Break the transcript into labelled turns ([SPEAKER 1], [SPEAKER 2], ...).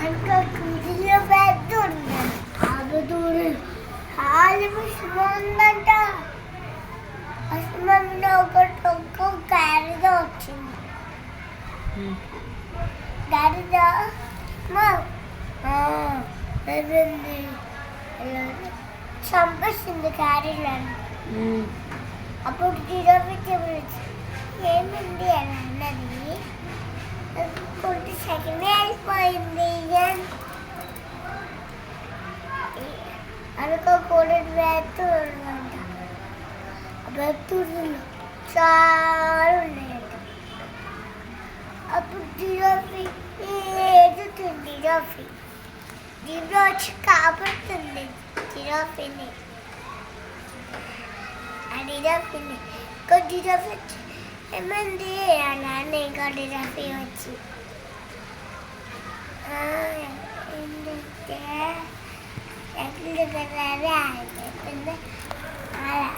[SPEAKER 1] ఇంకా కుదిలో పెద్ద ఆగుదూరు ఉందంట. అసలు ఒకటి గాడిద వచ్చింది. గాడిద చంపేసింది గాడిలను. అప్పుడు జిరాఫీ ఏమింది అని అన్నది. కొన్ని సెకండ్ వెళ్ళిపోయింది. అనుకోకూడదు వేస్తుందంట. వేస్తులు చాలా ఉన్నాయంట. అప్పుడు జిరాఫీ ఏడుతుంది. జిరాఫీ వచ్చి కాపాడుతుంది జిరాఫీని. ఆ జిరాఫీని ఇంకో జిరాఫీ వచ్చి ఏమంది అలానే ఇంకో జిరాఫీ వచ్చి ఎక్కడ చెప్పింది అలా